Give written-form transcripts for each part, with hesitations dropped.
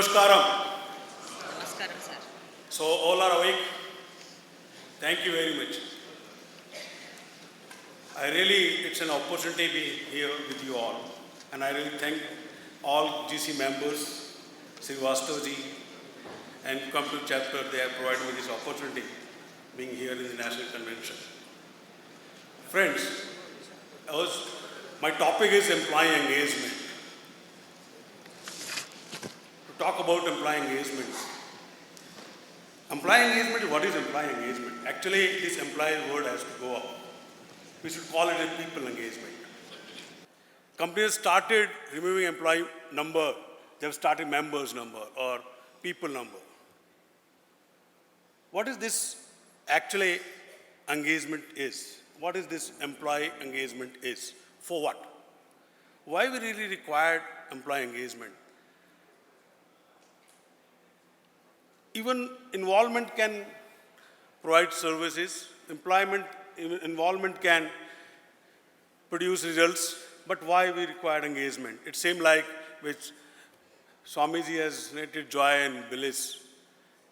Namaskaram. Namaskaram, sir. So all are awake. Thank you very much. It's an opportunity to be here with you all. And I really thank all GC members, Srivastavji, and come to chapter, they have provided me this opportunity being here in the National Convention. Friends, my topic is employee engagement. To talk about employee engagement. Employee engagement, what is employee engagement? Actually, this employee word has to go up. We should call it a people engagement. Companies started removing employee number. They have started members number or people number. What is this actually engagement is? What is this employee engagement is? For what? Why we really required employee engagement? Even involvement can provide services. Involvement can produce results. But why we require engagement? It seems like which Swamiji has related joy and bliss.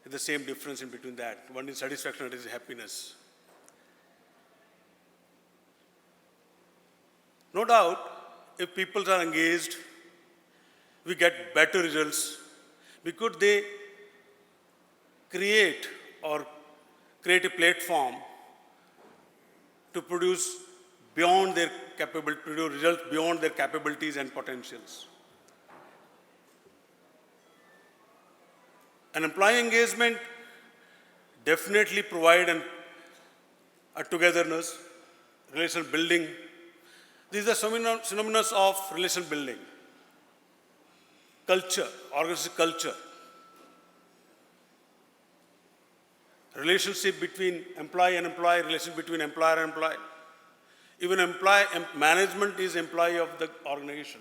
The same difference in between that. One is satisfaction, it is happiness. No doubt, if people are engaged, we get better results because they create a platform to produce beyond their capability, produce results beyond their capabilities and potentials. An employee engagement definitely provide a togetherness, relation building. These are synonymous of relation building. Culture, organizational culture. Relationship between employee and employee, relationship between employer and employee. Even management is employee of the organization.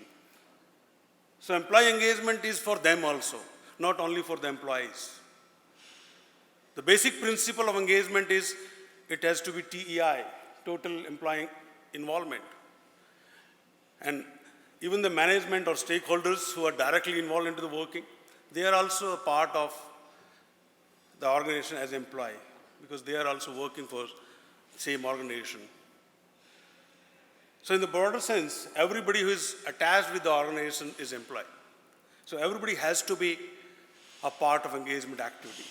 So employee engagement is for them also, not only for the employees. The basic principle of engagement is it has to be TEI, total employee involvement. And even the management or stakeholders who are directly involved into the working, they are also a part of the organization as employee because they are also working for the same organization. So in the broader sense, everybody who is attached with the organization is employee. So everybody has to be a part of engagement activity.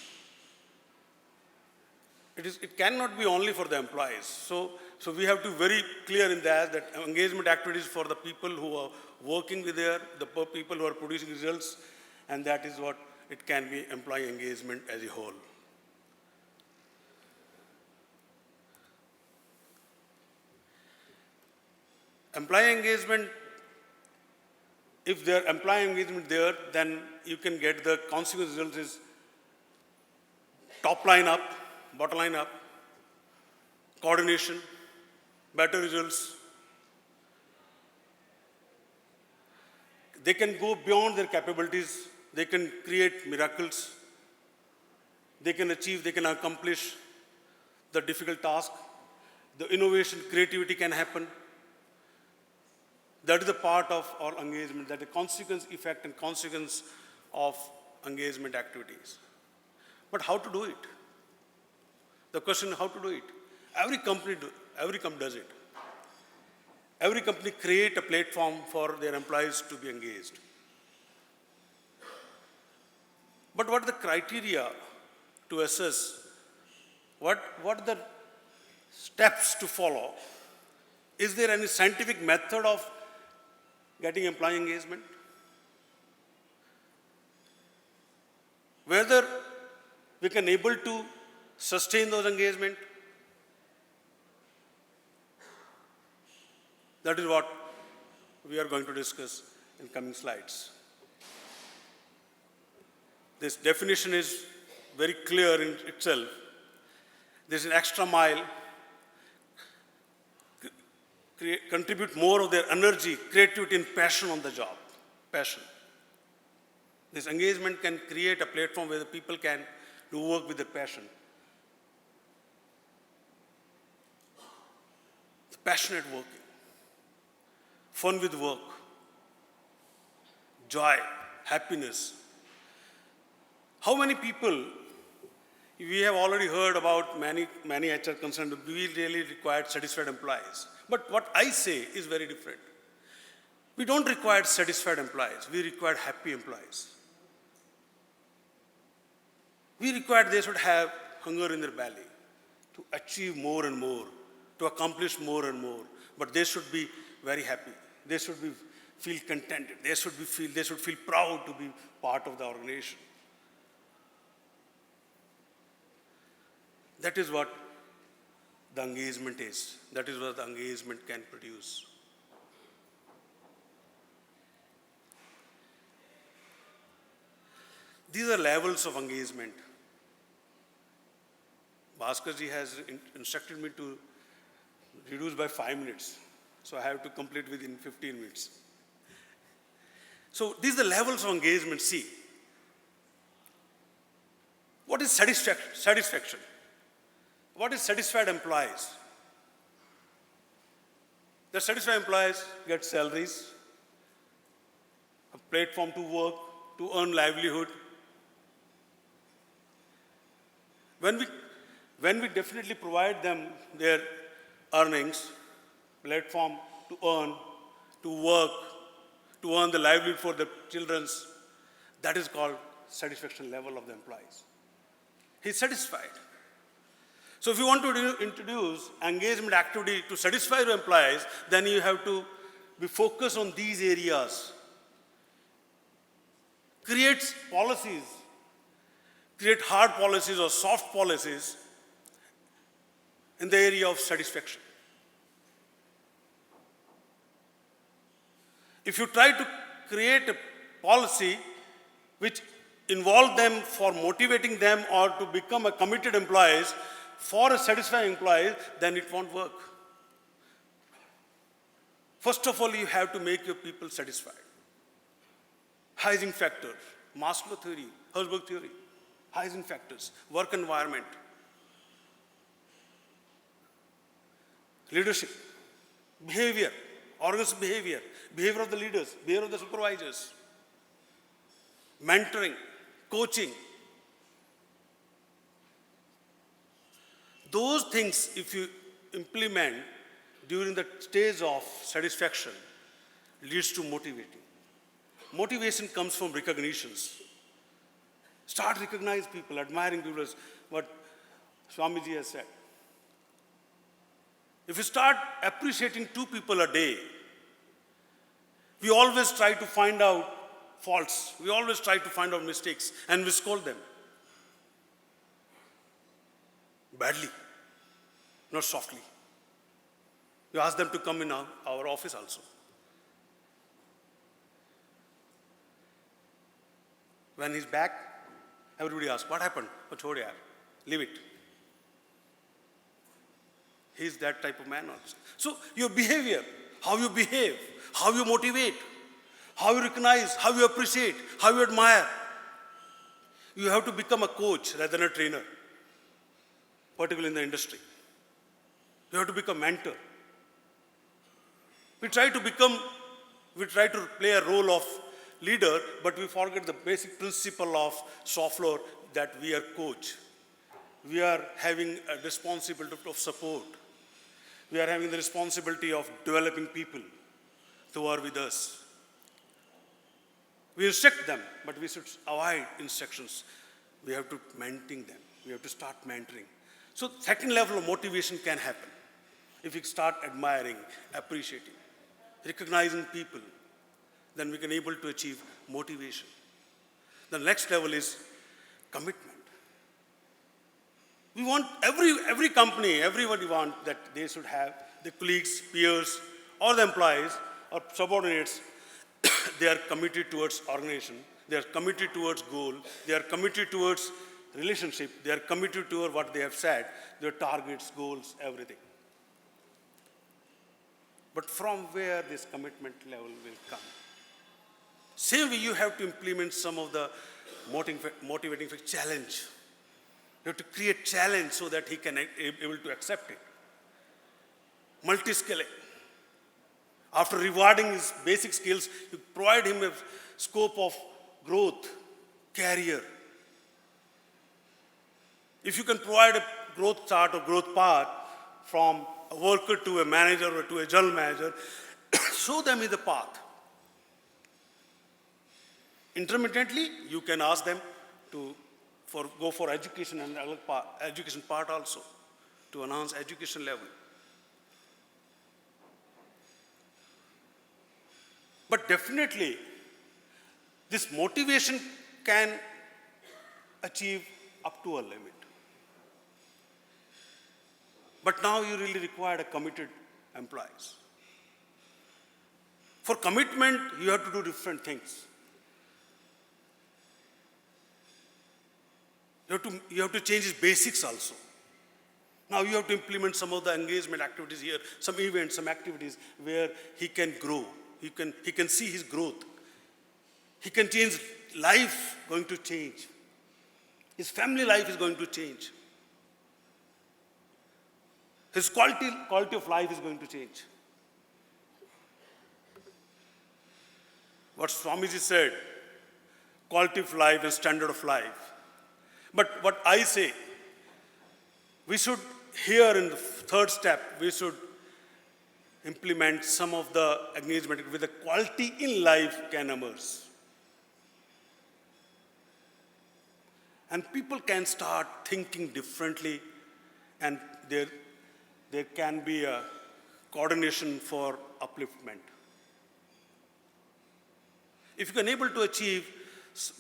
It cannot be only for the employees. So we have to be very clear in that engagement activities for the people who are working with the people who are producing results, and that is what it can be employee engagement as a whole. Employee engagement, if there employee engagement there, then you can get the consequence results is top line up, bottom line up, coordination, better results. They can go beyond their capabilities. They can create miracles. They can achieve, they can accomplish the difficult task. The innovation, creativity can happen. That is the part of our engagement, that is the consequence, effect, and consequence of engagement activities. But how to do it? The question is how to do it. Every company does it. Every company create a platform for their employees to be engaged. But what are the criteria to assess? What are the steps to follow? Is there any scientific method of getting employee engagement? Whether we can able to sustain those engagement, that is what we are going to discuss in coming slides. This definition is very clear in itself. There's an extra mile, contribute more of their energy, creativity, and passion on the job. Passion. This engagement can create a platform where the people can do work with their passion. Passionate working, fun with work, joy, happiness. How many people, we have already heard about many HR concerns, we really require satisfied employees. But what I say is very different. We don't require satisfied employees, we require happy employees. We require they should have hunger in their belly to achieve more and more, to accomplish more and more, but they should be very happy. They should feel contented. They should feel proud to be part of the organization. That is what the engagement is. That is what the engagement can produce. These are levels of engagement. Bhaskar ji has instructed me to reduce by 5 minutes. So I have to complete within 15 minutes. So these are the levels of engagement. See, what is satisfaction? What is satisfied employees? The satisfied employees get salaries, a platform to work, to earn livelihood. When we definitely provide them their earnings, platform to earn, to work, to earn the livelihood for the children, that is called satisfaction level of the employees. He's satisfied. So if you want to introduce engagement activity to satisfy your employees, then you have to be focused on these areas. Create policies, create hard policies or soft policies in the area of satisfaction. If you try to create a policy which involve them for motivating them or to become a committed employees, for a satisfied employee, then it won't work. First of all, you have to make your people satisfied. Hygiene factor, Maslow theory, Herzberg theory, hygiene factors, work environment, leadership, behavior, organizational behavior, behavior of the leaders, behavior of the supervisors, mentoring, coaching. Those things, if you implement during the stage of satisfaction, leads to motivating. Motivation comes from recognitions. Start recognizing people, admiring people, as what Swamiji has said. If you start appreciating 2 people a day, we always try to find out faults. We always try to find out mistakes, and we scold them. Badly, not softly. You ask them to come in our office also. When he's back, everybody asks, what happened? Oh, chhod yaar, leave it. He's that type of man also. So your behavior, how you behave, how you motivate, how you recognize, how you appreciate, how you admire. You have to become a coach rather than a trainer, particularly in the industry. You have to become a mentor. We try to play a role of leader, but we forget the basic principle of soft floor, that we are coach. We are having a responsibility of support. We are having the responsibility of developing people who are with us. We instruct them, but we should avoid instructions. We have to mentor them. We have to start mentoring. So second level of motivation can happen if we start admiring, appreciating, recognizing people. Then we can able to achieve motivation. The next level is commitment. We want every company, everybody want that they should have the colleagues, peers, or the employees or subordinates. They are committed towards organization. They are committed towards goal. They are committed towards relationship. They are committed toward what they have said, their targets, goals, everything. But from where this commitment level will come? Same way you have to implement some of the motivating challenge. You have to create challenge so that he can be able to accept it. Multi-skilling. After rewarding his basic skills, you provide him a scope of growth, career. If you can provide a growth chart or growth path from a worker to a manager or to a general manager, show them the path. Intermittently, you can ask them to go for education and education part also, to enhance education level. But definitely, this motivation can achieve up to a limit. But now you really require a committed employees. For commitment, you have to do different things. You have to change his basics also. Now you have to implement some of the engagement activities here, some events, some activities where he can grow. He can see his growth. He can change life, going to change. His family life is going to change. His quality of life is going to change. What Swamiji said, quality of life and standard of life. But what I say, we should, here in the third step, we should implement some of the engagement with the quality in life can emerge. And people can start thinking differently, and there can be a coordination for upliftment. If you can able to achieve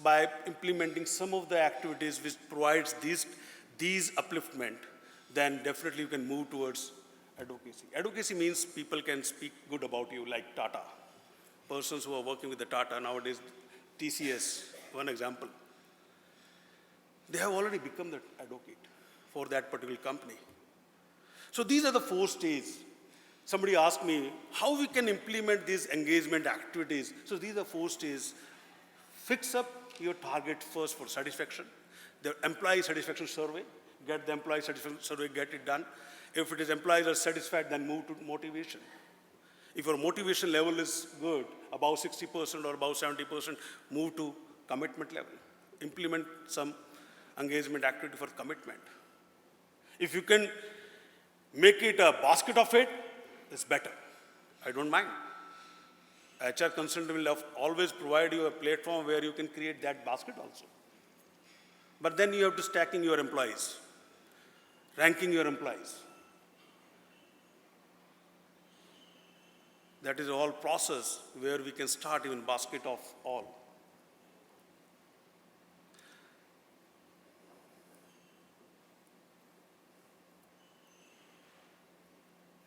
by implementing some of the activities which provides these upliftment, then definitely you can move towards advocacy. Advocacy means people can speak good about you, like Tata. Persons who are working with the Tata nowadays, TCS, one example. They have already become the advocate for that particular company. So these are the 4 stages. Somebody asked me how we can implement these engagement activities. So these are 4 stages. Fix up your target first for satisfaction. The employee satisfaction survey, get the employee satisfaction survey, get it done. If it is employees are satisfied, then move to motivation. If your motivation level is good, above 60% or above 70%, move to commitment level. Implement some engagement activity for commitment. If you can make it a basket of it, it's better. I don't mind. HR consultant will always provide you a platform where you can create that basket also. But then you have to stacking your employees, ranking your employees. That is all process where we can start even basket of all.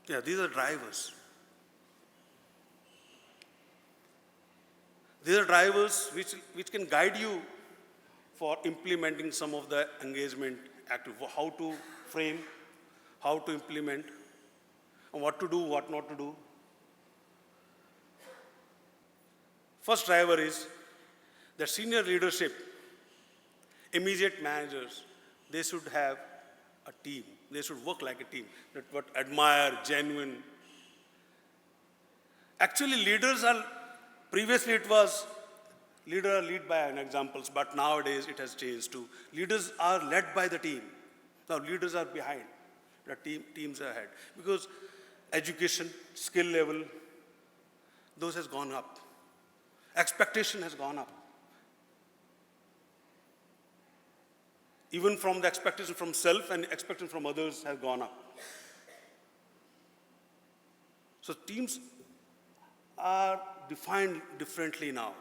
Yeah, these are drivers. These are drivers which can guide you for implementing some of the engagement activity, how to frame, how to implement, and what to do, what not to do. First driver is that senior leadership, immediate managers, they should have a team. They should work like a team. That what admire, genuine. Actually, leaders are, previously it was leader lead by an examples, but nowadays it has changed to leaders are led by the team. Now leaders are behind, the teams are ahead. Because education, skill level, those has gone up. Expectation has gone up. Even from the expectation from self and expectation from others has gone up. So teams are defined differently now.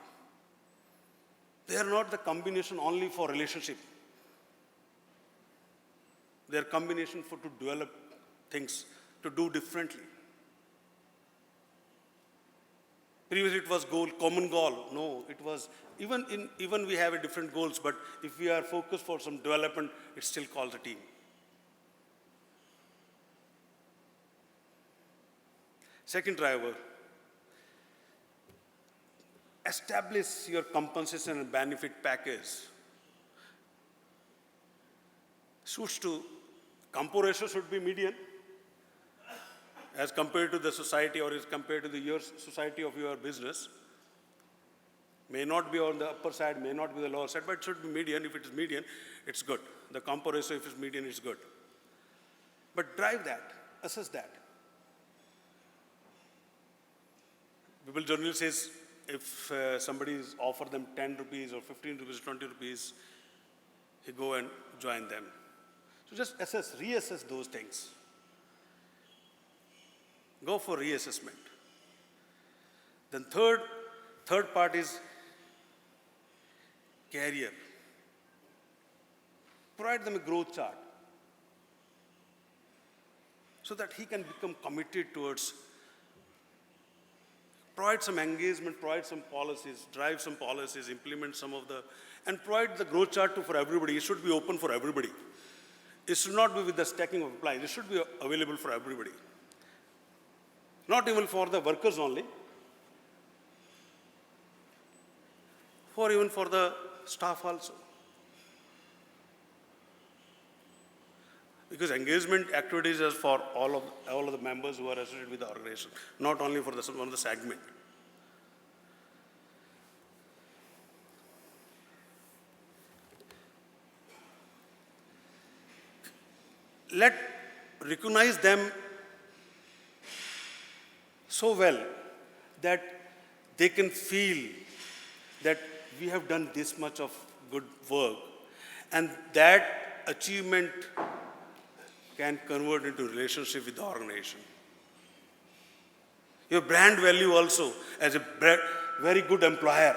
They are not the combination only for relationship. They are combination to develop things, to do differently. Previously it was goal, common goal. No, it was, even we have a different goals, but if we are focused for some development, it's still called a team. Second driver, establish your compensation and benefit package. Compo ratio should be median as compared to the society or as compared to your society of your business. May not be on the upper side, may not be the lower side, but it should be median. If it is median, it's good. The compo ratio, if it's median, it's good. But drive that, assess that. People generally says, if somebody is offer them 10 rupees or 15 rupees, 20 rupees, you go and join them. So just assess, reassess those things. Go for reassessment. Then third part is career. Provide them a growth chart so that he can become committed towards, provide some engagement, provide some policies, drive some policies, implement some of the, and provide the growth chart for everybody. It should be open for everybody. It should not be with the stacking of employees. It should be available for everybody. Not even for the workers only, even for the staff also. Because engagement activities is for all of the members who are associated with the organization, not only for one of the segment. Recognize them so well that they can feel that we have done this much of good work, and that achievement can convert into relationship with the organization. Your brand value also as a very good employer.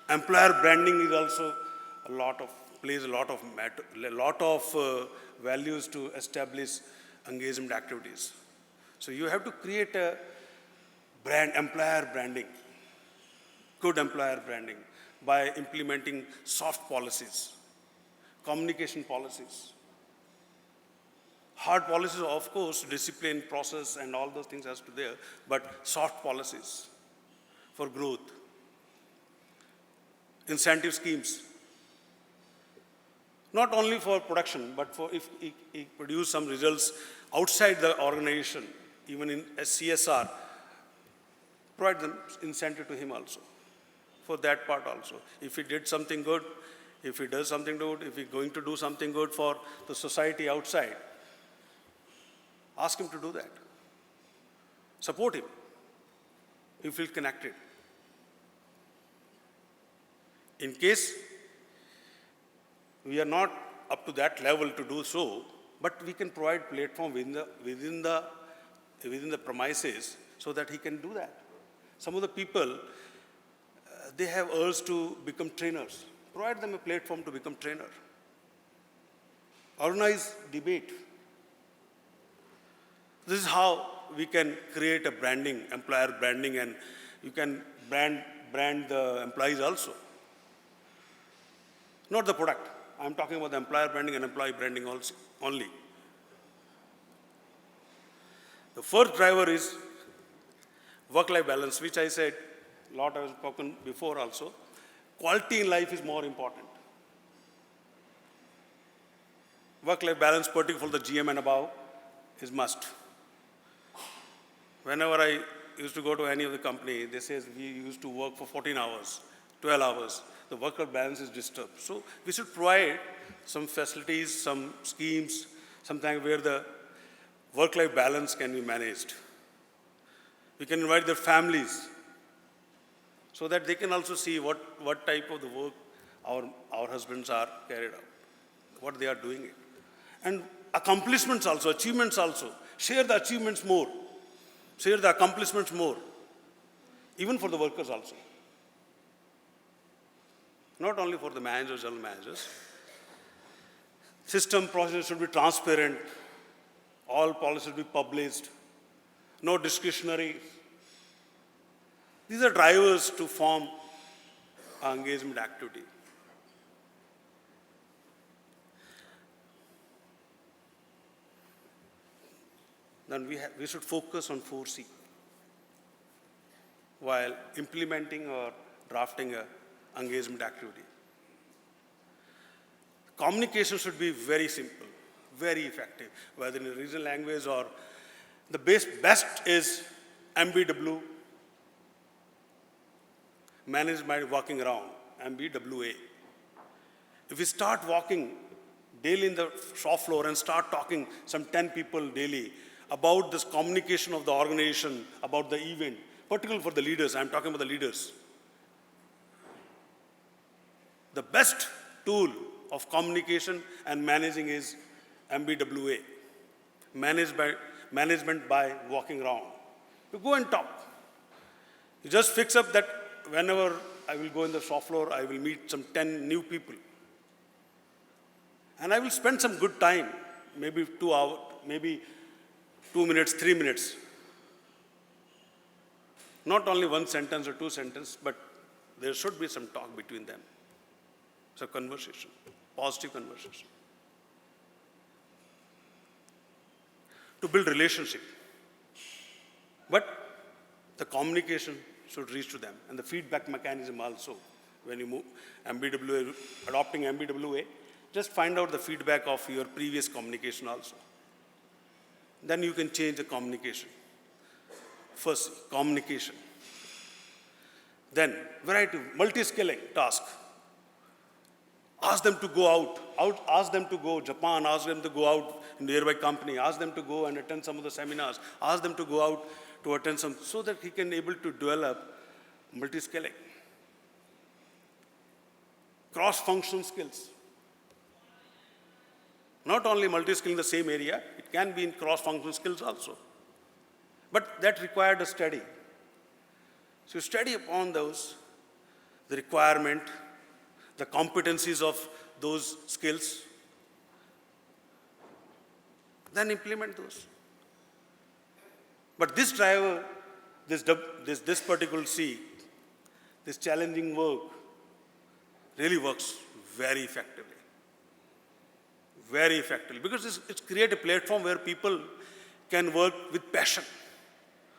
Employer branding is also plays a lot of values to establish engagement activities. So you have to create a employer branding, good employer branding, by implementing soft policies, communication policies. Hard policies, of course, discipline, process, and all those things has to be there, but soft policies for growth. Incentive schemes, not only for production, but for if he produce some results outside the organization, even in CSR, provide them incentive to him also, for that part also. If he did something good, if he does something good, if he's going to do something good for the society outside, ask him to do that. Support him. He feels connected. In case we are not up to that level to do so, but we can provide platform within the premises so that he can do that. Some of the people, they have urge to become trainers. Provide them a platform to become trainer. Organize debate. This is how we can create a branding, employer branding, and you can brand the employees also. Not the product. I'm talking about the employer branding and employee branding also only. The fourth driver is work-life balance, which I said a lot, I've spoken before also. Quality in life is more important. Work-life balance, particularly for the GM and above, is must. Whenever I used to go to any of the company, they say we used to work for 14 hours, 12 hours. The work-life balance is disturbed. So we should provide some facilities, some schemes, sometimes where the work-life balance can be managed. We can invite their families so that they can also see what type of the work our husbands are carried out, what they are doing it. And accomplishments also, achievements also. Share the achievements more. Share the accomplishments more. Even for the workers also. Not only for the managers, general managers. System processes should be transparent. All policies should be published. No discretionary. These are drivers to form an engagement activity. Then we should focus on 4C while implementing or drafting an engagement activity. Communication should be very simple, very effective, whether in a regional language or the best is MBW. managed by walking around, MBWA. If we start walking daily in the shop floor and start talking some 10 people daily about this communication of the organization, about the event, particularly for the leaders, I'm talking about the leaders. The best tool of communication and managing is MBWA, management by walking around. You go and talk. You just fix up that whenever I will go in the shop floor, I will meet some 10 new people. And I will spend some good time, maybe 2 hours, maybe 2 minutes, 3 minutes. Not only one sentence or two sentences, but there should be some talk between them. So conversation, positive conversation. To build relationship. But the communication should reach to them. And the feedback mechanism also. When you move MBWA, adopting MBWA, just find out the feedback of your previous communication also. Then you can change the communication. First, communication. Then, variety, multi-skilling task. Ask them to go out, ask them to go Japan, ask them to go out in the nearby company, ask them to go and attend some of the seminars, ask them to go out to attend some, so that he can able to develop multi-skilling. Cross-functional skills. Not only multi-skill in the same area, it can be in cross-functional skills also. But that required a study. So you study upon those, the requirement, the competencies of those skills, then implement those. But this driver, this particular C, this challenging work, really works very effectively. Very effectively, because it's create a platform where people can work with passion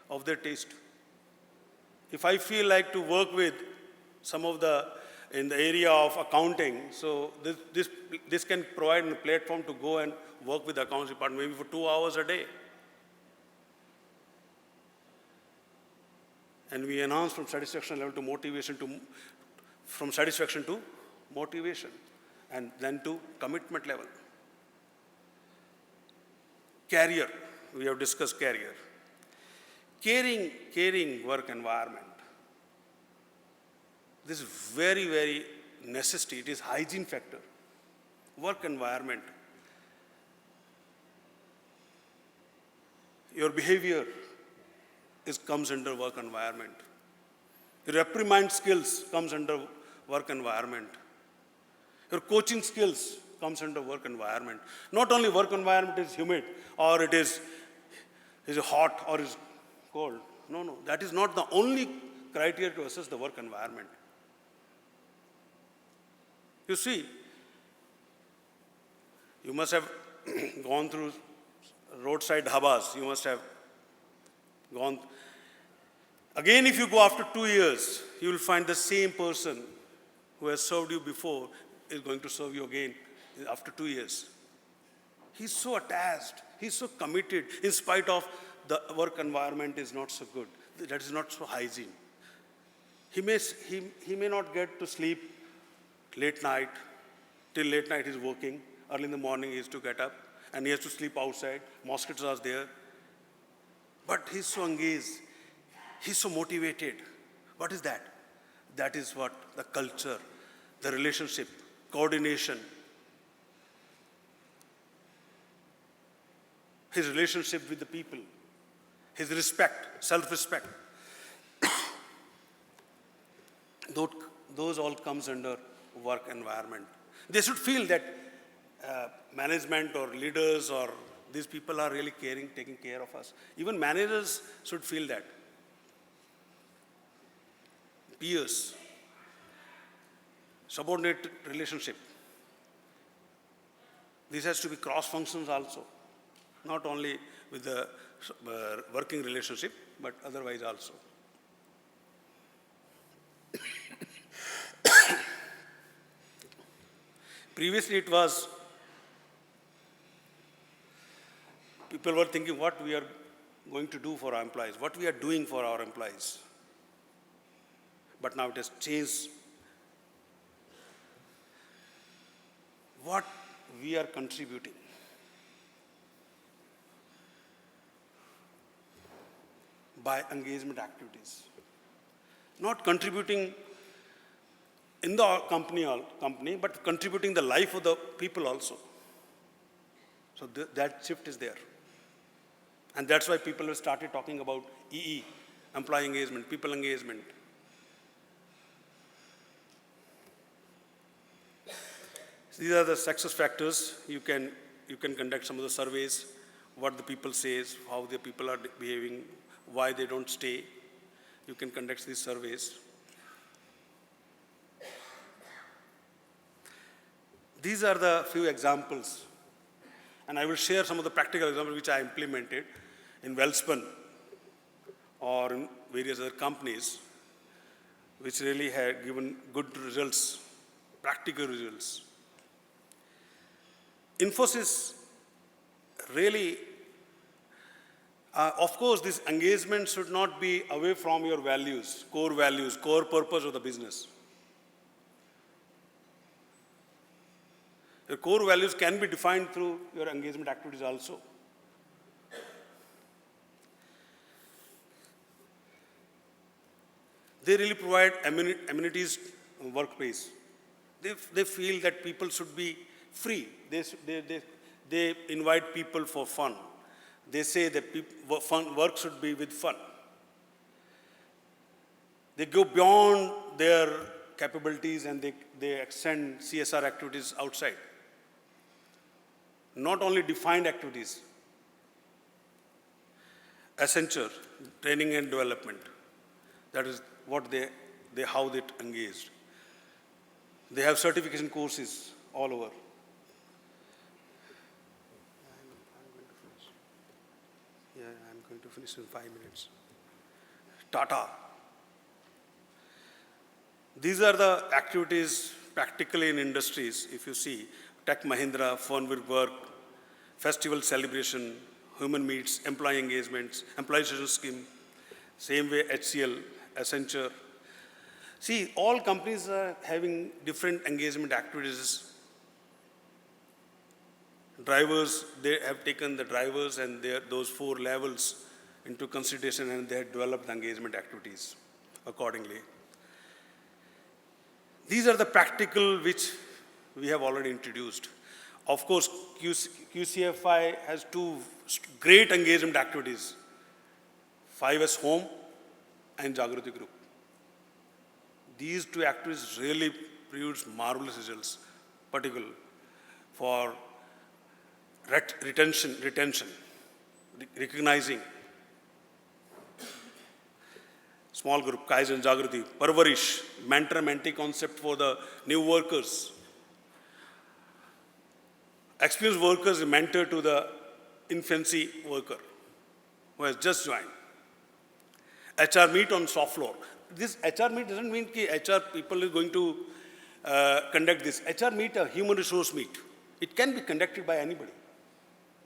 of their taste. If I feel like to work with some of the, in the area of accounting, so this can provide a platform to go and work with the accounts department maybe for 2 hours a day. And we enhance from satisfaction level to motivation from satisfaction to motivation, and then to commitment level. Career, we have discussed career. Caring work environment. This is very, very necessity. It is hygiene factor. Work environment. Your behavior comes under work environment. Your reprimand skills comes under work environment. Your coaching skills comes under work environment. Not only work environment is humid or it is hot or is cold. No, that is not the only criteria to assess the work environment. You see, you must have gone through roadside dhabas. You must have gone. Again, if you go after 2 years, you will find the same person who has served you before is going to serve you again after 2 years. He's so attached. He's so committed in spite of the work environment is not so good. That is not so hygiene. He may not get to sleep late night. Till late night he's working. Early in the morning he has to get up and he has to sleep outside. Mosquitoes are there. But he's so engaged. He's so motivated. What is that? That is what the culture, the relationship, coordination, his relationship with the people, his respect, self-respect. Those all comes under work environment. They should feel that management or leaders or these people are really caring, taking care of us. Even managers should feel that. Peers, subordinate relationship. This has to be cross-functions also, not only with the working relationship, but otherwise also. Previously it was, people were thinking what we are going to do for our employees, what we are doing for our employees. but now it has changed. What we are contributing. By engagement activities. Not contributing in the company, but contributing the life of the people also. So that shift is there. And that's why people have started talking about EE, employee engagement, people engagement. These are the success factors. You can conduct some of the surveys, what the people says, how the people are behaving, why they don't stay. You can conduct these surveys. These are the few examples. And I will share some of the practical examples which I implemented in Welspun or in various other companies, which really had given good results, practical results. Infosys really, of course, this engagement should not be away from your values, core purpose of the business. Your core values can be defined through your engagement activities also. They really provide amenities in workplace. They feel that people should be free. They invite people for fun. They say that work should be with fun. They go beyond their capabilities and they extend CSR activities outside. Not only defined activities. Accenture, training and development. That is what how they engaged. They have certification courses all over. I'm going to finish in 5 minutes. Tata. These are the activities practically in industries. If you see, Tech Mahindra, Fun with Work, Festival Celebration, Human Meets, Employee Engagements, Employee Session Scheme, same way HCL, Accenture. See, all companies are having different engagement activities. Drivers, they have taken the drivers and those 4 levels into consideration and they have developed engagement activities accordingly. These are the practical which we have already introduced. Of course, QCFI has 2 great engagement activities, 5S Home and Jagrati Group. These 2 activities really produce marvelous results, particularly for retention, recognizing. Small group, Kaizen, Jagrati, Parvarish, mentor-mentee concept for the new workers. Experienced workers mentor to the infancy worker who has just joined. HR meet on soft floor. This HR meet doesn't mean that HR people is going to conduct this. HR meet, a human resource meet. It can be conducted by anybody,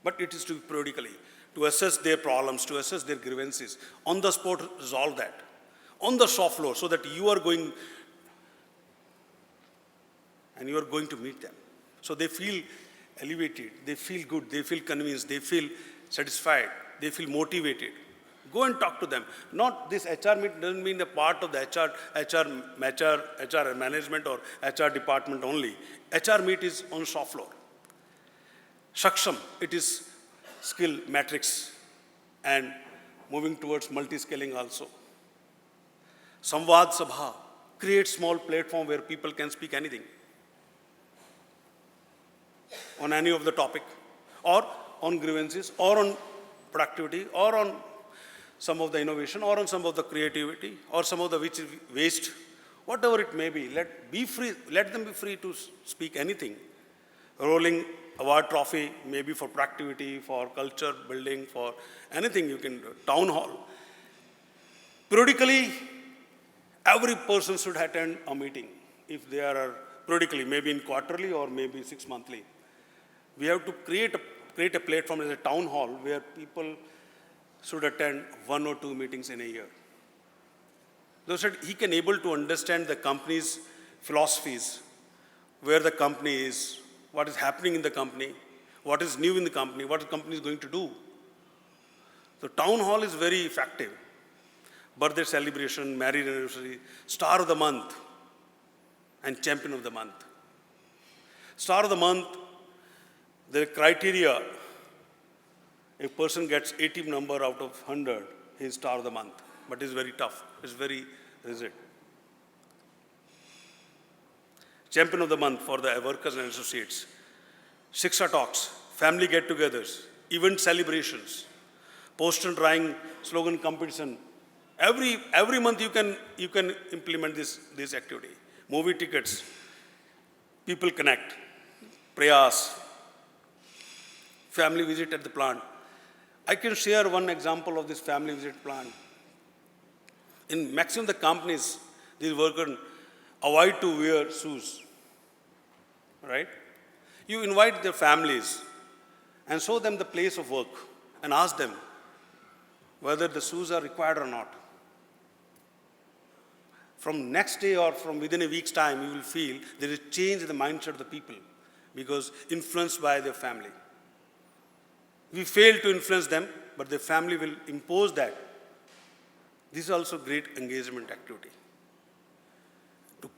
but it is to be periodically, to assess their problems, to assess their grievances, on the spot resolve that, on the soft floor, so that you are going and you are going to meet them. So they feel elevated, they feel good, they feel convinced, they feel satisfied, they feel motivated. Go and talk to them. Not this HR meet doesn't mean a part of the HR management or HR department only. HR meet is on soft floor. Shaksham, it is skill matrix and moving towards multi-scaling also. Samvad Sabha, create small platform where people can speak anything on any of the topic, or on grievances, or on productivity, or on some of the innovation, or on some of the creativity, or some of the which is waste, whatever it may be. Let them be free to speak anything. Rolling award trophy, maybe for productivity, for culture building, for anything you can do. Town hall. Periodically, every person should attend a meeting. If they are periodically, maybe in quarterly or maybe 6 monthly. We have to create a platform as a town hall where people should attend 1 or 2 meetings in a year. They said he can able to understand the company's philosophies, where the company is, what is happening in the company, what is new in the company, what the company is going to do. So town hall is very effective. Birthday celebration, marriage anniversary, star of the month, and champion of the month. Star of the month, the criteria, a person gets 80 number out of 100, he is star of the month. But it's very tough, it's very rigid. Champion of the month for the workers and associates. Shiksha talks, family get-togethers, event celebrations, poster drawing, slogan competition. Every month you can implement this activity. Movie tickets, people connect, prayas, family visit at the plant. I can share one example of this family visit plant. In maximum the companies, these workers avoid to wear shoes, right? You invite their families and show them the place of work and ask them whether the shoes are required or not. From next day or from within a week's time, you will feel there is change in the mindset of the people because influenced by their family. We fail to influence them, but their family will impose that. This is also great engagement activity to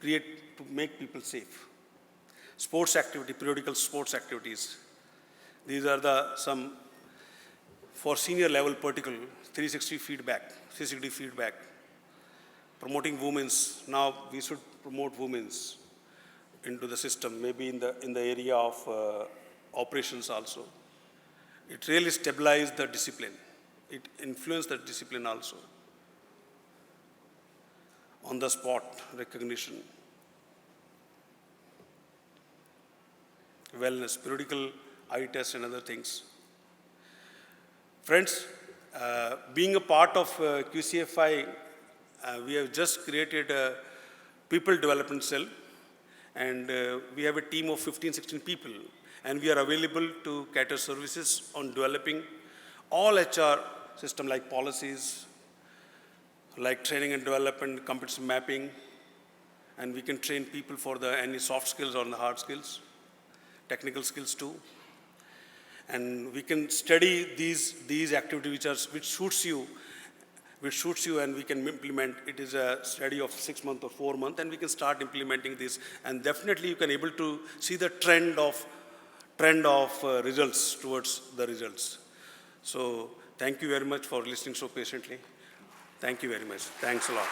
make people safe. Sports activity, periodical sports activities. These are some for senior level particular 360 feedback. Promoting women's. Now we should promote women's into the system, maybe in the area of operations also. It really stabilized the discipline. It influenced the discipline also. On the spot recognition. Wellness, periodical eye tests and other things. Friends, being a part of QCFI, we have just created a people development cell, and we have a team of 15-16 people, and we are available to cater services on developing all HR system like policies, like training and development, competency mapping, and we can train people for any soft skills or the hard skills, technical skills too. And we can study these activities which suits you, and we can implement. It is a study of 6 months or 4 months, and we can start implementing this. And definitely you can able to see the trend of results towards the results. So thank you very much for listening so patiently. Thank you very much. Thanks a lot.